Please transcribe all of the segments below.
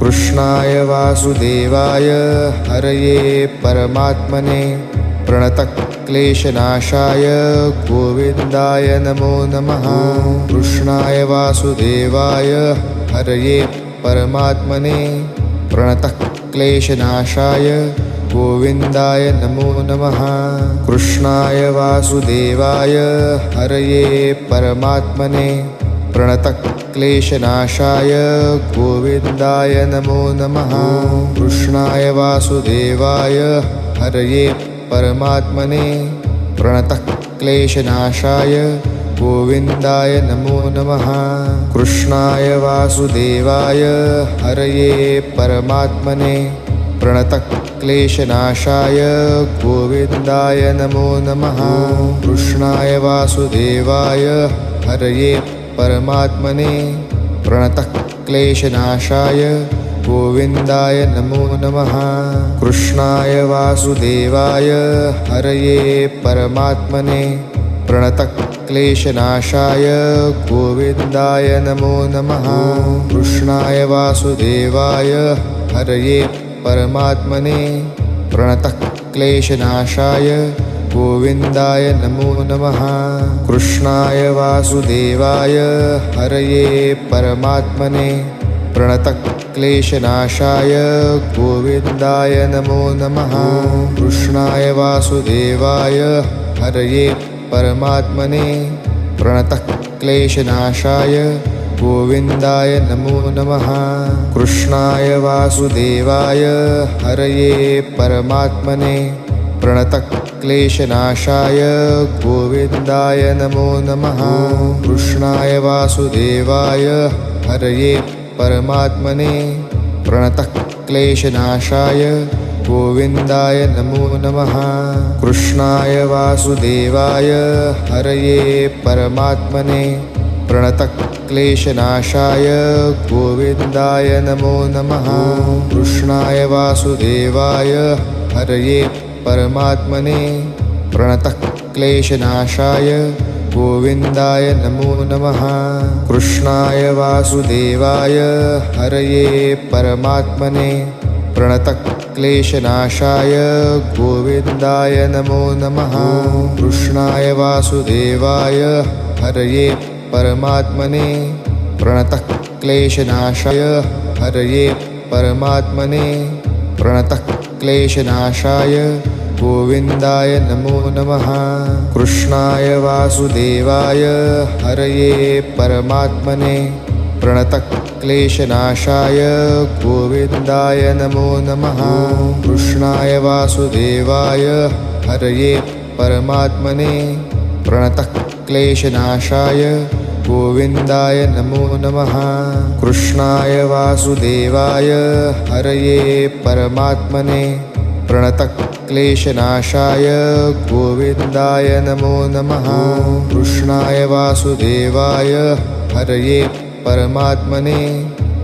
कृष्णाय वासुदेवाय हरये परमात्मने प्रणतक्लेशनाशाय गोविन्दाय नमो नमः। कृष्णाय वासुदेवाय हरये परमात्मने प्रणतक्लेशनाशाय गोविन्दाय नमो नमः। कृष्णाय वासुदेवाय हरये परमात्मने प्रणतक्लेशनाशाय गोविन्दाय नमो नमः। कृष्णाय वासुदेवाय हरये परमात्मने प्रणतक्लेशनाशाय गोविन्दाय नमो नमः। कृष्णाय वासुदेवाय हरये परमात्मने प्रणतक्लेशनाशाय गोविन्दाय नमो नमः। कृष्णाय वासुदेवाय हरये परमात्मने प्रणतक्लेशनाशाय गोविन्दाय नमो नमः। कृष्णाय वासुदेवाय हरये परमात्मने प्रणतक्लेशनाशाय गोविन्दाय नमो नमः। कृष्णाय वासुदेवाय हरये परमात्मने प्रणतक्लेशनाशाय गोविन्दाय नमो नमः। कृष्णाय वासुदेवाय हरये परमात्मने प्रणतक्लेशनाशाय गोविन्दाय नमो नमः। कृष्णाय वासुदेवाय हरये परमात्मने प्रणतक्लेशनाशाय गोविन्दाय नमो नमः। कृष्णाय वासुदेवाय हरये परमात्मने प्रणतक्लेशनाशाय गोविन्दाय नमो नमः। कृष्णाय वासुदेवाय हरये परमात्मने प्रणतक्लेशनाशाय गोविन्दाय नमो नमः। कृष्णाय वासुदेवाय हरये परमात्मने प्रणतक्लेशनाशाय गोविन्दाय नमो नमः। कृष्णाय वासुदेवाय हरये परमात्मने प्रणतक्लेशनाशाय गोविन्दाय नमो नमः। कृष्णाय वासुदेवाय हरये परमात्मने प्रणतक्लेशनाशाय गोविन्दाय नमो नमः। कृष्णाय वासुदेवाय हरये परमात्मने प्रणतक्लेशनाशाय हरये परमात्मने प्रणतक्लेशनाशाय गोविन्दाय नमो नमः। कृष्णाय वासुदेवाय हरये परमात्मने प्रणतक्लेशनाशाय गोविन्दाय नमो नमः। कृष्णाय वासुदेवाय हरये परमात्मने प्रणतक्लेशनाशाय गोविन्दाय नमो नमः। कृष्णाय वासुदेवाय हरये परमात्मने प्रणतक्लेशनाशाय गोविन्दाय नमो नमः। कृष्णाय वासुदेवाय हरये परमात्मने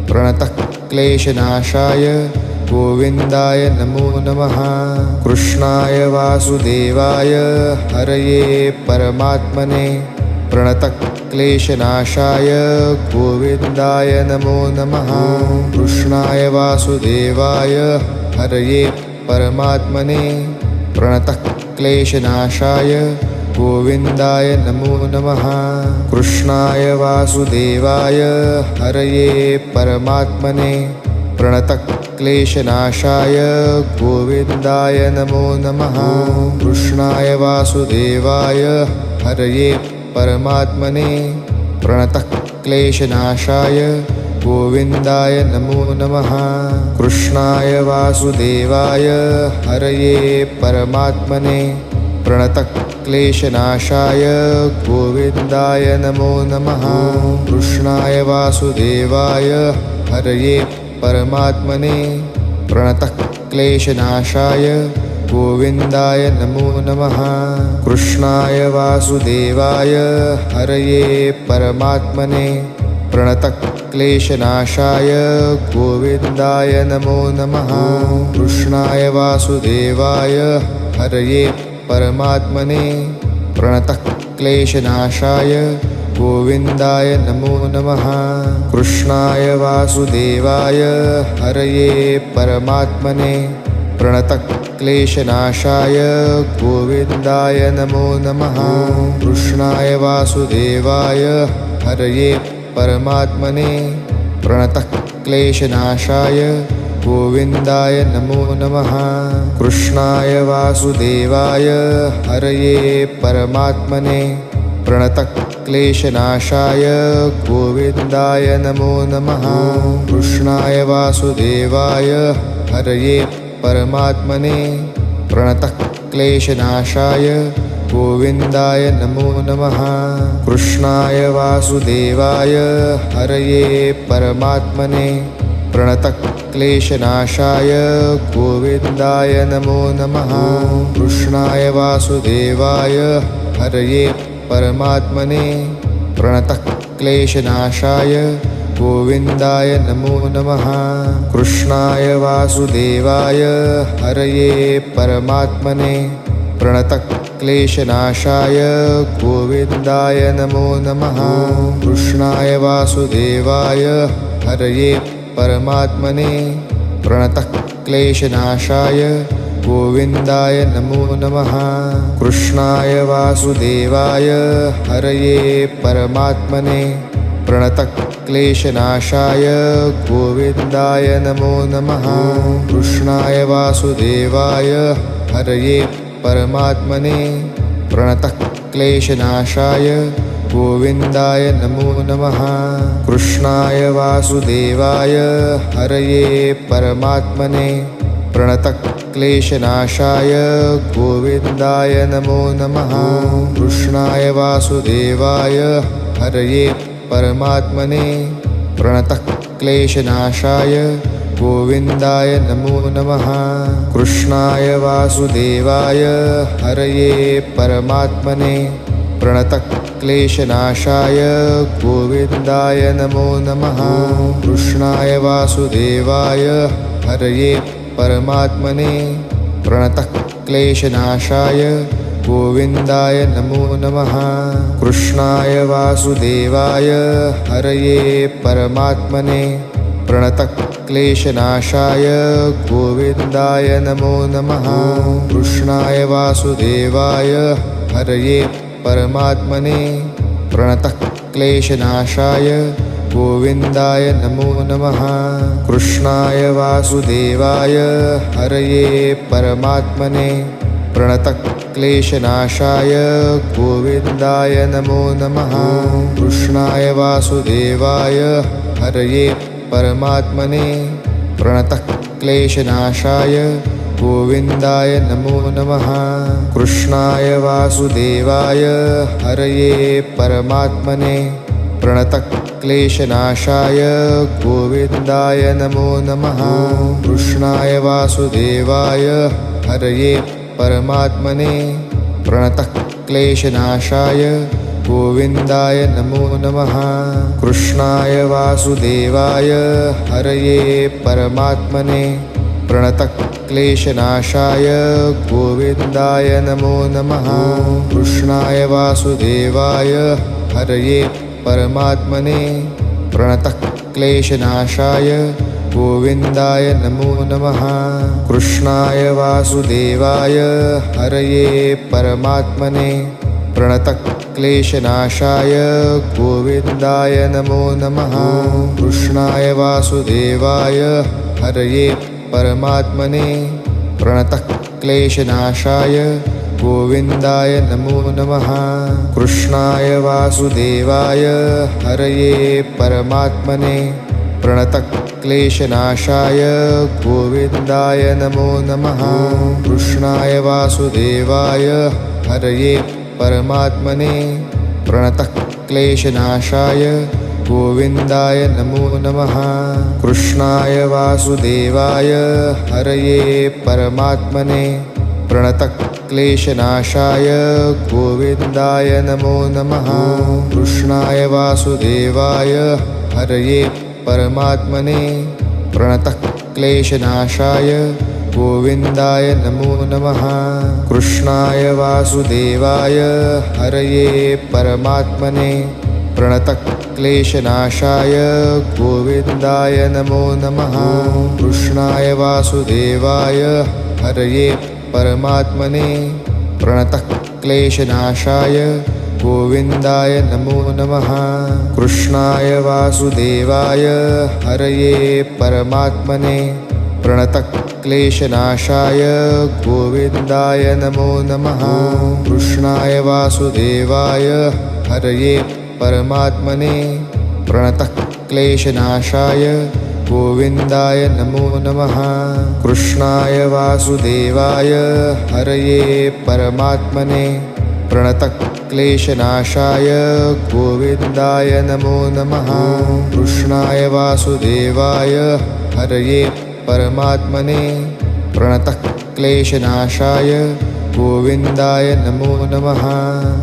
प्रणतक्लेशनाशाय गोविन्दाय नमो नमः। कृष्णाय वासुदेवाय हरये परमात्मने प्रणतक्लेशनाशाय गोविन्दाय नमो नमः। कृष्णाय वासुदेवाय हरये परमात्मने प्रणतक्लेशनाशाय गोविन्दाय नमो नमः। कृष्णाय वासुदेवाय हरये परमात्मने प्रणतक्लेशनाशाय गोविन्दाय नमो नमः। कृष्णाय वासुदेवाय हरये परमात्मने प्रणतक्लेशनाशाय गोविन्दाय नमो नमः। कृष्णाय वासुदेवाय हरये परमात्मने प्रणतक्लेशनाशाय गोविन्दाय नमो नमः। कृष्णाय वासुदेवाय हरये परमात्मने प्रणतक्लेशनाशाय गोविन्दाय नमो नमः। कृष्णाय वासुदेवाय हरये परमात्मने प्रणतक्लेशनाशाय गोविन्दाय नमो नमः। कृष्णाय वासुदेवाय हरये परमात्मने प्रणतक्लेशनाशाय गोविन्दाय नमो नमः। कृष्णाय वासुदेवाय हरये परमात्मने प्रणतक्लेशनाशाय गोविन्दाय नमो नमः। कृष्णाय वासुदेवाय हरये परमात्मने प्रणतक्लेशनाशाय गोविन्दाय नमो नमः। कृष्णाय वासुदेवाय हरये परमात्मने प्रणतक्लेशनाशाय गोविन्दाय नमो नमः। कृष्णाय वासुदेवाय हरये परमात्मने प्रणतक्लेशनाशाय गोविन्दाय नमो नमः। कृष्णाय वासुदेवाय हरये परमात्मने प्रणतक्लेशनाशाय गोविन्दाय नमो नमः। कृष्णाय वासुदेवाय हरये परमात्मने प्रणतक्लेशनाशाय गोविन्दाय नमो नमः। कृष्णाय वासुदेवाय हरये परमात्मने प्रणतक्लेशनाशाय गोविन्दाय नमो नमः। कृष्णाय वासुदेवाय हरये परमात्मने प्रणतक्लेशनाशाय गोविन्दाय नमो नमः। कृष्णाय वासुदेवाय हरये परमात्मने प्रणतक्लेशनाशाय गोविन्दाय नमो नमः। कृष्णाय वासुदेवाय हरये परमात्मने प्रणतक्लेशनाशाय गोविन्दाय नमो नमः। कृष्णाय वासुदेवाय हरये परमात्मने प्रणतक्लेशनाशाय गोविन्दाय नमो नमः। कृष्णाय वासुदेवाय हरये परमात्मने प्रणतक्लेशनाशाय गोविन्दाय नमो नमः। कृष्णाय वासुदेवाय हरये परमात्मने प्रणतक्लेशनाशाय गोविन्दाय नमो नमः। कृष्णाय वासुदेवाय हरये परमात्मने प्रणतक्लेशनाशाय गोविन्दाय नमो नमः। कृष्णाय वासुदेवाय हरये परमात्मने प्रणतक्लेशनाशाय गोविन्दाय नमो नमः। कृष्णाय वासुदेवाय हरये परमात्मने प्रणतक्लेशनाशाय गोविन्दाय नमो नमः। कृष्णाय वासुदेवाय हरये परमात्मने प्रणतक्लेशनाशाय गोविन्दाय नमो नमः। कृष्णाय वासुदेवाय हरये परमात्मने प्रणतक्लेशनाशाय गोविन्दाय नमो नमः। कृष्णाय वासुदेवाय हरये परमात्मने प्रणतक्लेशनाशाय गोविन्दाय नमो नमः। कृष्णाय वासुदेवाय हरये परमात्मने प्रणतक्लेशनाशाय गोविन्दाय नमो नमः। कृष्णाय वासुदेवाय हरये परमात्मने प्रणतक्लेशनाशाय गोविन्दाय नमो नमः। कृष्णाय वासुदेवाय हरये परमात्मने प्रणतक्लेशनाशाय गोविन्दाय नमो नमः। कृष्णाय वासुदेवाय हरये परमात्मने प्रणतक्लेशनाशाय गोविन्दाय नमो नमः। कृष्णाय वासुदेवाय हरये परमात्मने प्रणतक्लेशनाशाय गोविन्दाय नमो नमः। कृष्णाय वासुदेवाय हरये परमात्मने प्रणतक्लेशनाशाय गोविन्दाय नमो नमः। कृष्णाय वासुदेवाय हरये परमात्मने प्रणतक्लेशनाशाय गोविन्दाय नमो नमः। कृष्णाय वासुदेवाय हरये परमात्मने प्रणतक्लेशनाशाय गोविन्दाय नमो नमः। कृष्णाय वासुदेवाय हरये परमात्मने प्रणतक्लेशनाशाय गोविन्दाय नमो नमः। कृष्णाय वासुदेवाय हरये परमात्मने प्रणतक्लेशनाशाय गोविन्दाय नमो नमः। कृष्णाय वासुदेवाय हरये परमात्मने प्रणतक्लेशनाशाय गोविन्दाय नमो नमः। कृष्णाय वासुदेवाय हरये परमात्मने प्रणतक्लेशनाशाय गोविन्दाय नमो नमः। कृष्णाय वासुदेवाय हरये परमात्मने प्रणतक्लेशनाशाय गोविन्दाय नमो नमः। कृष्णाय वासुदेवाय हरये परमात्मने प्रणतक्लेशनाशाय गोविन्दाय नमो नमः। कृष्णाय वासुदेवाय हरये परमात्मने प्रणतक्लेशनाशाय गोविन्दाय नमो नमः।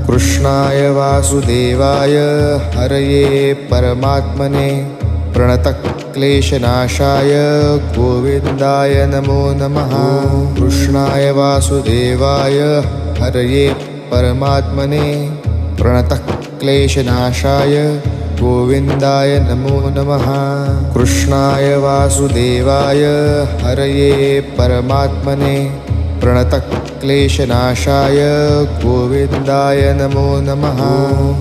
कृष्णाय वासुदेवाय हरये परमात्मने प्रणतक्लेशनाशाय गोविन्दाय नमो नमः। कृष्णाय वासुदेवाय हरये परमात्मने प्रणतक्लेशनाशाय गोविन्दाय नमो नमः। कृष्णाय वासुदेवाय हरये परमात्मने प्रणतक्लेशनाशाय गोविन्दाय नमो नमः।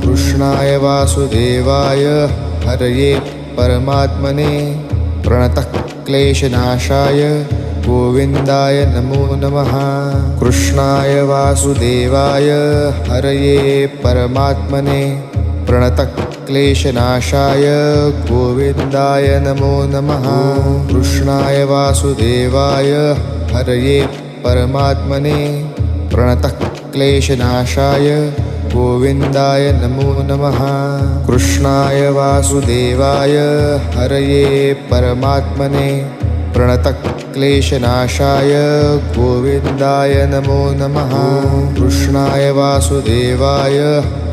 कृष्णाय वासुदेवाय हरये परमात्मने प्रणतक्लेशनाशाय गोविन्दाय नमो नमः। कृष्णाय वासुदेवाय हरये परमात्मने प्रणतक्लेशनाशाय गोविन्दाय नमो नमः। कृष्णाय वासुदेवाय हरये परमात्मने प्रणतक्लेशनाशाय गोविन्दाय नमो नमः। कृष्णाय वासुदेवाय हरये परमात्मने प्रणतक्लेशनाशाय गोविन्दाय नमो नमः। कृष्णाय वासुदेवाय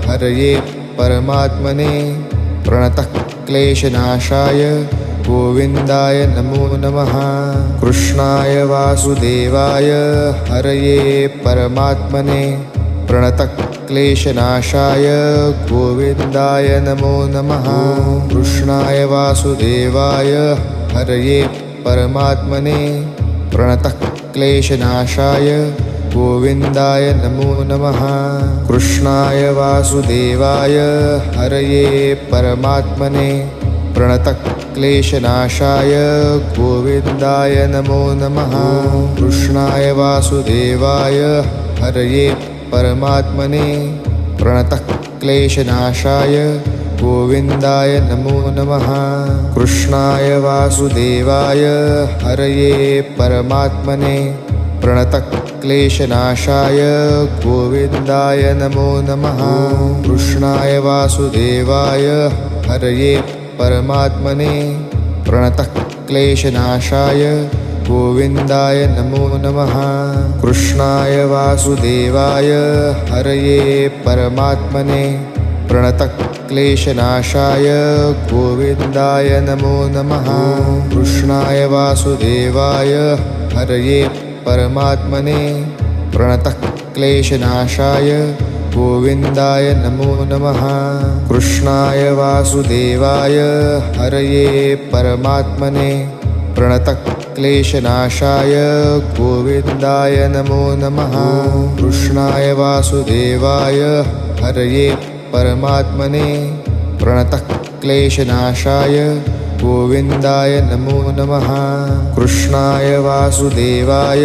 हरये परमात्मने प्रणतक्लेशनाशाय गोविन्दाय नमो नमः। कृष्णाय वासुदेवाय हरये परमात्मने प्रणतक्लेशनाशाय गोविन्दाय नमो नमः। कृष्णाय वासुदेवाय हरये परमात्मने प्रणतक्लेशनाशाय गोविन्दाय नमो नमः। कृष्णाय वासुदेवाय हरये परमात्मने प्रणतक्लेशनाशाय गोविन्दाय नमो नमः। कृष्णाय वासुदेवाय हरये परमात्मने प्रणतक्लेशनाशाय गोविन्दाय नमो नमः। कृष्णाय वासुदेवाय हरये परमात्मने प्रणतक्लेशनाशाय गोविन्दाय नमो नमः। कृष्णाय वासुदेवाय हरये परमात्मने प्रणतक्लेशनाशाय गोविन्दाय नमो नमः। कृष्णाय वासुदेवाय हरये परमात्मने प्रणतक्लेशनाशाय गोविन्दाय नमो नमः। कृष्णाय वासुदेवाय हरये परमात्मने प्रणतक्लेशनाशाय गोविन्दाय नमो नमः। कृष्णाय वासुदेवाय हरये परमात्मने प्रणतक्लेशनाशाय गोविन्दाय नमो नमः। कृष्णाय वासुदेवाय हरये परमात्मने प्रणतक्लेशनाशाय गोविन्दाय नमो नमः। कृष्णाय वासुदेवाय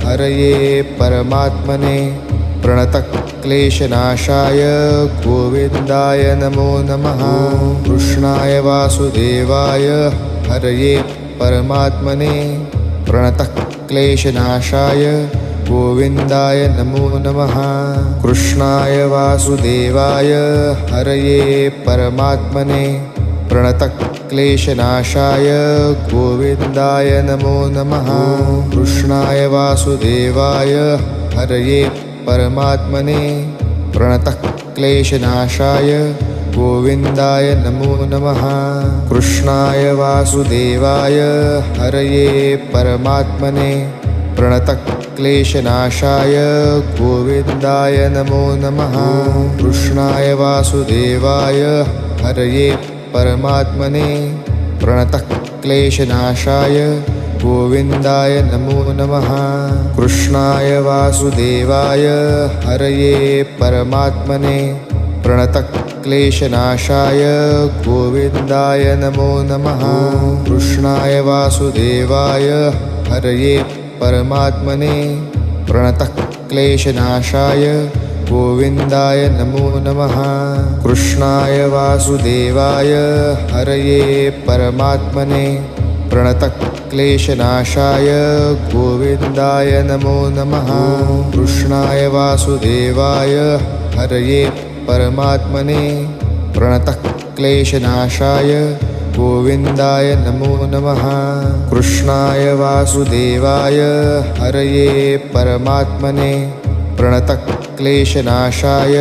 हरये परमात्मने प्रणतक्लेशनाशाय गोविन्दाय नमो नमः। कृष्णाय वासुदेवाय हरये परमात्मने प्रणतक्लेशनाशाय गोविन्दाय नमो नमः। कृष्णाय वासुदेवाय हरये परमात्मने प्रणतक्लेशनाशाय गोविन्दाय नमो नमः। कृष्णाय वासुदेवाय हरये परमात्मने प्रणतक्लेशनाशाय गोविन्दाय नमो नमः। कृष्णाय वासुदेवाय हरये परमात्मने प्रणतक्लेशनाशाय गोविन्दाय नमो नमः। कृष्णाय वासुदेवाय हरये परमात्मने प्रणतक्लेशनाशाय गोविन्दाय नमो नमः। कृष्णाय वासुदेवाय हरये परमात्मने प्रणतक्लेशनाशाय गोविन्दाय नमो नमः। कृष्णाय वासुदेवाय हरये परमात्मने प्रणतक्लेशनाशाय गोविन्दाय नमो नमः। कृष्णाय वासुदेवाय हरये परमात्मने प्रणतक्लेशनाशाय गोविन्दाय नमो नमः। कृष्णाय वासुदेवाय हरये परमात्मने प्रणतक्लेशनाशाय गोविन्दाय नमो नमः। कृष्णाय वासुदेवाय हरये परमात्मने प्रणतक्लेशनाशाय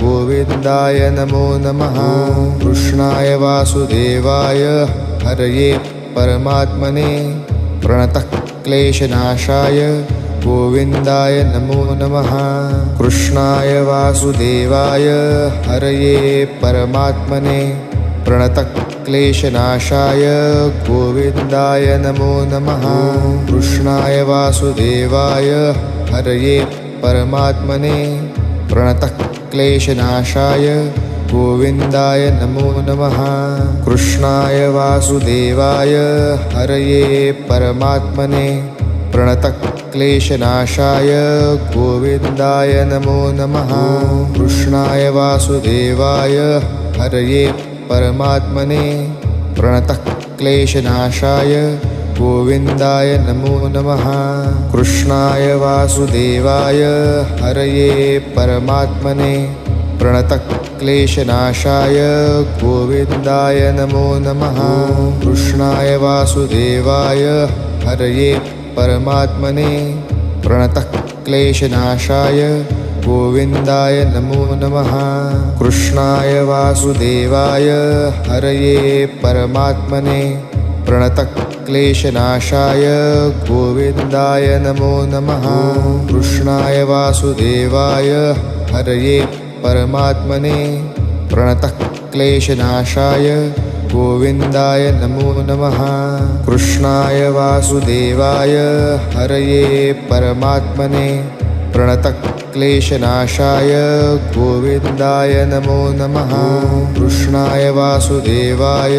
गोविन्दाय नमो नमः। कृष्णाय वासुदेवाय हरये परमात्मने प्रणतक्लेशनाशाय गोविन्दाय नमो नमः। कृष्णाय वासुदेवाय हरये परमात्मने प्रणतक्लेशनाशाय गोविन्दाय नमो नमः। कृष्णाय वासुदेवाय हरये परमात्मने प्रणतक्लेशनाशाय गोविन्दाय नमो नमः। कृष्णाय वासुदेवाय हरये परमात्मने प्रणतक्लेशनाशाय गोविन्दाय नमो नमः। कृष्णाय वासुदेवाय हरये परमात्मने प्रणतक्लेशनाशाय गोविन्दाय नमो नमः। कृष्णाय वासुदेवाय हरये परमात्मने प्रणतक्लेशनाशाय गोविन्दाय नमो नमः। कृष्णाय वासुदेवाय हरये परमात्मने प्रणतक्लेशनाशाय गोविन्दाय नमो नमः। कृष्णाय वासुदेवाय हरये परमात्मने प्रणतक्लेशनाशाय गोविन्दाय नमो नमः। कृष्णाय वासुदेवाय हरये परमात्मने प्रणतक्लेशनाशाय गोविन्दाय नमो नमः। कृष्णाय वासुदेवाय हरये परमात्मने प्रणतक्लेशनाशाय गोविन्दाय नमो नमः। कृष्णाय वासुदेवाय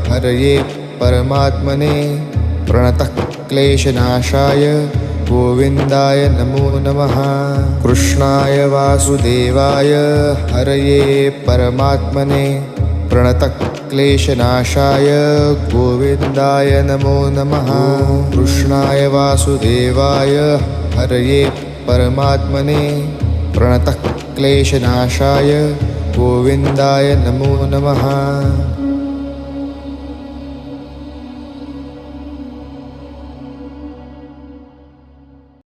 हरये परमात्मने प्रणतक्लेशनाशाय गोविन्दाय नमो नमः। कृष्णाय वासुदेवाय हरये परमात्मने प्रणतक्लेशनाशाय गोविन्दाय नमो नमः। कृष्णाय वासुदेवाय हरये परमात्मने प्रणतक्लेशनाशाय गोविन्दाय नमो नमः।